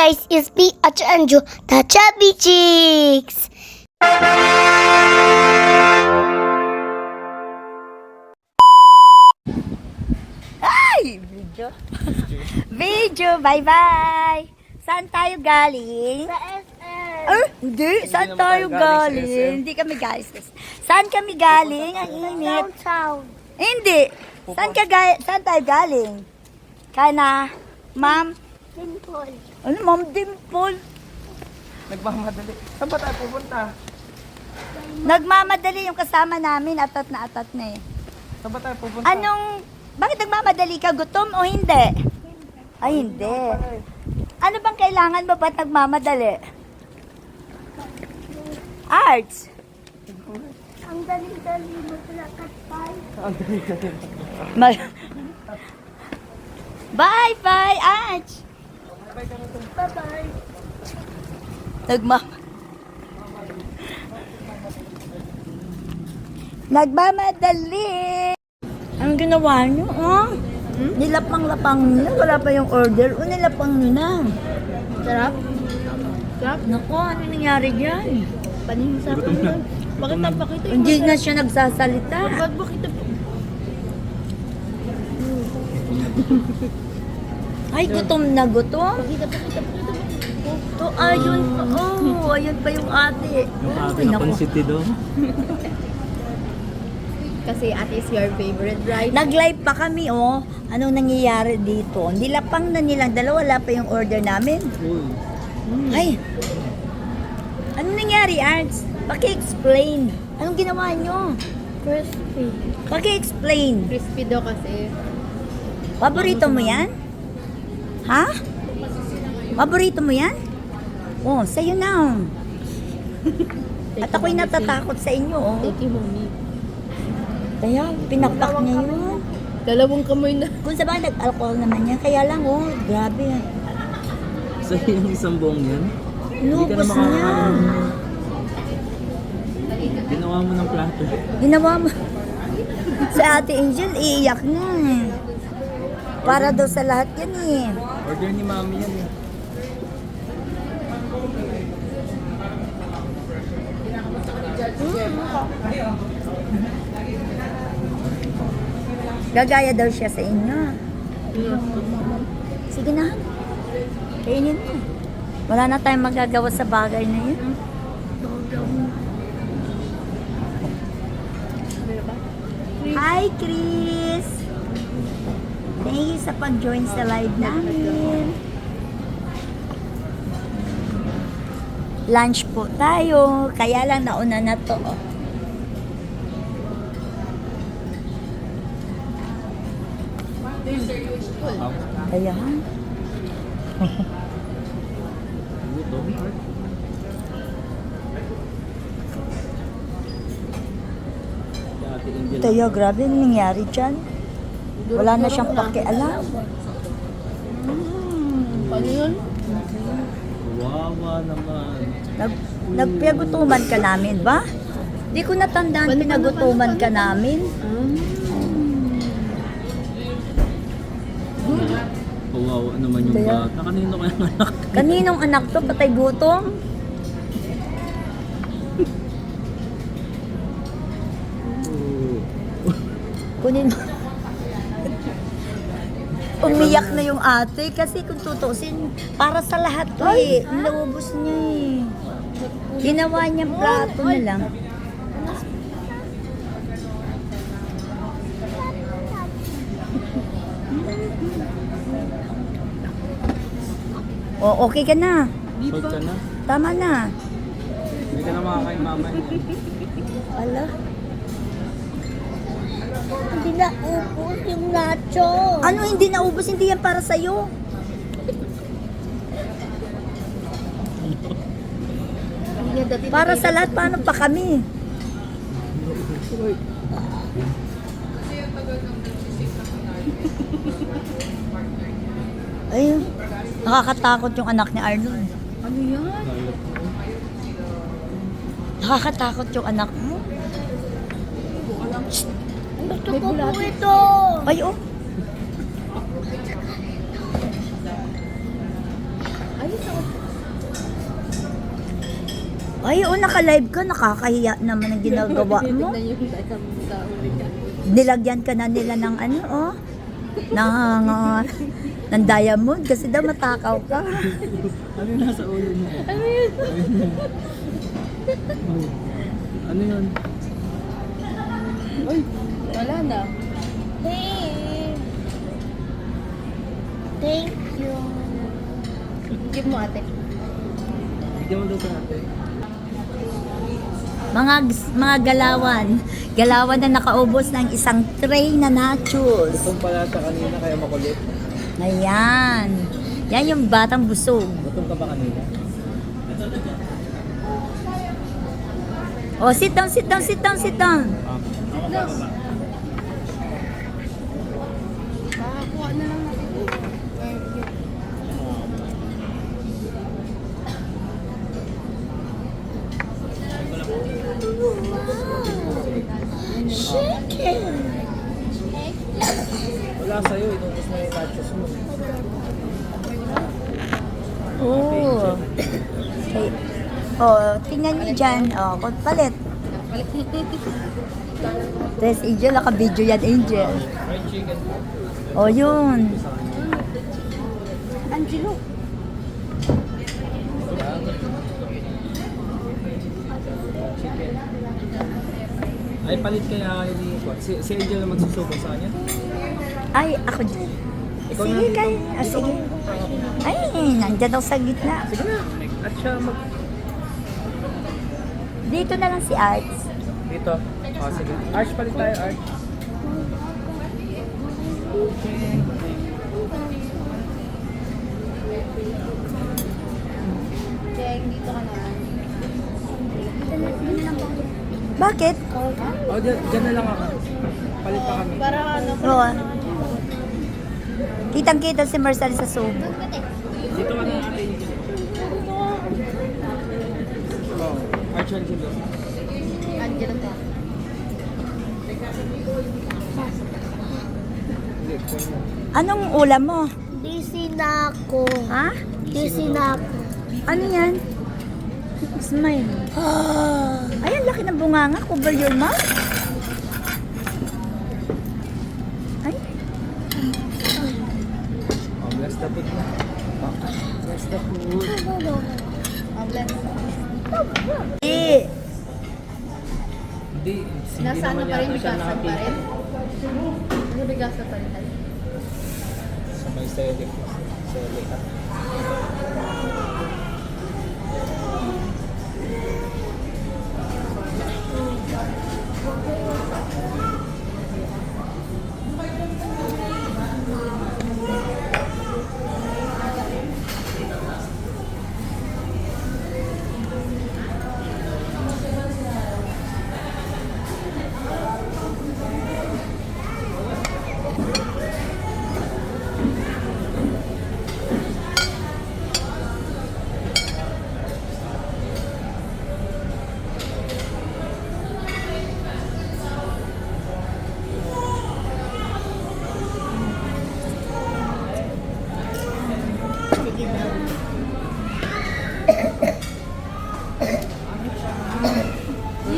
guys, it's me at Anjo, the Chubby Chicks. Ay! Video. Video, bye-bye! Saan tayo galing? Sa SM. Hindi. Saan tayo galing? Hindi kami guys. Saan kami galing? Ang init. Downtown. Hindi. Saan tayo galing? Kana, Ma'am? Dimple. Ano, Ma'am Dimple? Nagmamadali. Saan ba tayo pupunta? Nagmamadali yung kasama namin. Atat na eh. Saan ba tayo pupunta? Bakit nagmamadali ka? Gutom o hindi? Ay, hindi. Ano bang kailangan mo? Ba't nagmamadali? Arts. Ang dali-dali mo pala katpay. Bye-bye, Arts. Bye-bye. Nagmamadali. Anong ginawa niyo? Oh? Nilapang-lapang nyo. Wala pa yung order. O nilapang nyo na. Sarap? Sarap? Naku, ano nangyari dyan? Panin sa akin yun. Bakit napakita yung Hindi na siya nagsasalita. bakit Ay, gutom na gutom. pakita. To, ayun pa. Oh, ayun pa yung ate. Yung ate Ay, na naku. pansiti doon. Kasi ate is your favorite, right? Nag-live pa kami, oh. Anong nangyayari dito? Nilapang na nilang dalawa. Wala pa yung order namin. Ay. Anong nangyari, Arts? Paki-explain. Anong ginawa nyo? Crispy. Paki-explain. Crispy daw kasi. Paborito mo yan? Ha? Paborito mo yan? Oh, sa'yo na. At ako'y natatakot sa inyo, oh. Thank you, mommy. Kaya, pinakpak niya yun. Dalawang kamay na. Kung saan nag-alcohol naman yan, kaya lang, oh, grabe. So yung isang buong yan? Inubos niya. Ginawa mo ng plato. Ginawa mo. Sa Ate Angel, iiyak na. Para daw sa lahat yan eh. Order ni mami yan eh. Gagaya daw siya sa inyo. Sige na. Kainin mo. Wala na tayong magagawa sa bagay na yun. Hi, Chris! Thank you sa pag-join sa live namin. Lunch po tayo. Kaya lang nauna na to. Kaya? Gutom. Ate Angel. Tayo, grabe ang nangyari dyan. Wala na siyang pakialam. Paano yun? Wawa naman. Nagpinagutuman ka namin ba? Di ko natandaan pinagutuman ka namin. Kawawa naman yung Kaya- bata. Kanino kaya anak? Kaninong anak to? Patay gutom? Kunin mo. Umiyak na yung ate kasi kung tutusin, para sa lahat to eh. Naubos niya eh. Ginawa niya plato na lang. O, okay ka na. Sold ka na? Tama na. Hindi ka na makakain mama. Ala. Hindi na ubos yung nacho. Ano hindi naubos? Hindi yan para sa'yo. Para sa lahat, paano pa kami? Ay, nakakatakot yung anak ni Arnold. Ano yan? Nakakatakot yung anak mo. Gusto ko po ito. Ay, oh. Ayos ako Ay, oo, naka-live ka. Nakakahiya naman ang ginagawa mo. Nilagyan ka na nila ng ano, oh. Ng diamond kasi daw matakaw ka. Ano yung nasa ulo mo? Ano yun? Ano yun? Uy, wala na. Hey. Thank you. Give mo ate. Bigyan mo daw sa ate. Mga galawan na nakaubos ng isang tray na nachos. Gutom pala sa kanina kaya makulit. Ayan. Yan yung batang busog. Gutom ka ba kanina? Oh, sit down, sit down, sit down, sit down. Makakuha na lang natin. Chicken. Wala sa'yo, inubos na yung nachos mo. Oh. Okay. Oh, tingnan niyo dyan. Oh, palit. Tres Angel, naka-video yan, Angel. Fried chicken. Oh, yun. Angelo. Chicken. Ay, palit kaya ni si Angel na magsusubo sa kanya? Ay, ako dyan. Ikaw na Sige, dito. kaya. Ah, sige. Ay, nandyan ako sa gitna. Sige na. At siya Dito na lang si Arts. Dito. Oh, sige. Arch, palit tayo, Arch. Jeng, dito ka na. Bakit? Oh, dyan na lang ako. Palit pa kami. Para ano, Oo. Kitang-kita si Marcel sa Zoom. Dito ka na ate. Oh, Arch Angelo. Angelo to. Anong ulam mo? Busy na ako. Ha? Busy na ako. Ano yan? Smile. Ay, ang laki ng bunganga. Cover your mouth. Ay. Oh, bless the food mo. Bless the food. Eh. Hindi. Nasa ano naman pa rin, yata siya bigasan pa nakapili. rin. Ano bigasan pa rin? Sa may selig. Selig.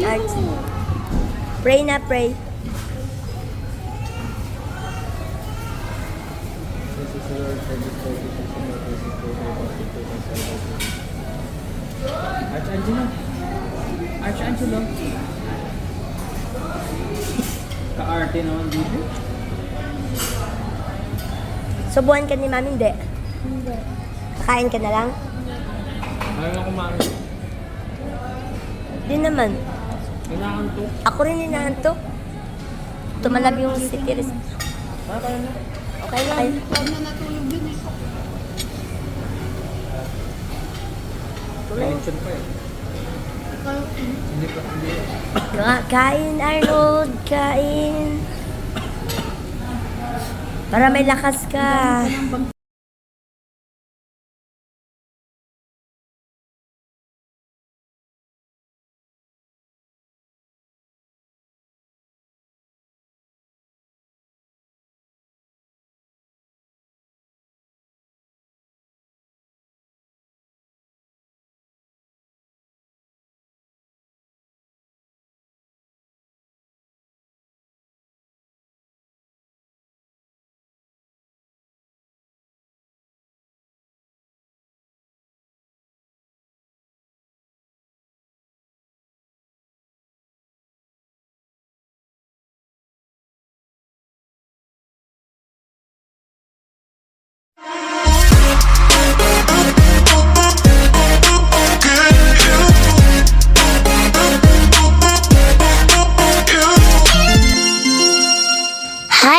Arts. Pray na, pray. This is the Lord for this day. Arch Angelo. Arch Angelo. Ka-arte naman dito. Subuhan ka ni Mami, hindi? Hindi. Kain ka na lang? Ayaw na kumain. Di naman. Inaantok. Ako rin inaantok. Tumalab yung sitiris. Kaya na. Okay na. Ay, Huwag na natulog din eh. May lechon pa eh. Hindi pa. Hindi. kain, Arnold. Kain. Para may lakas ka.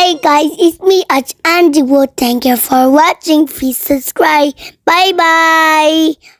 Hey guys, it's me, Angie. Thank you for watching. Please subscribe. Bye bye.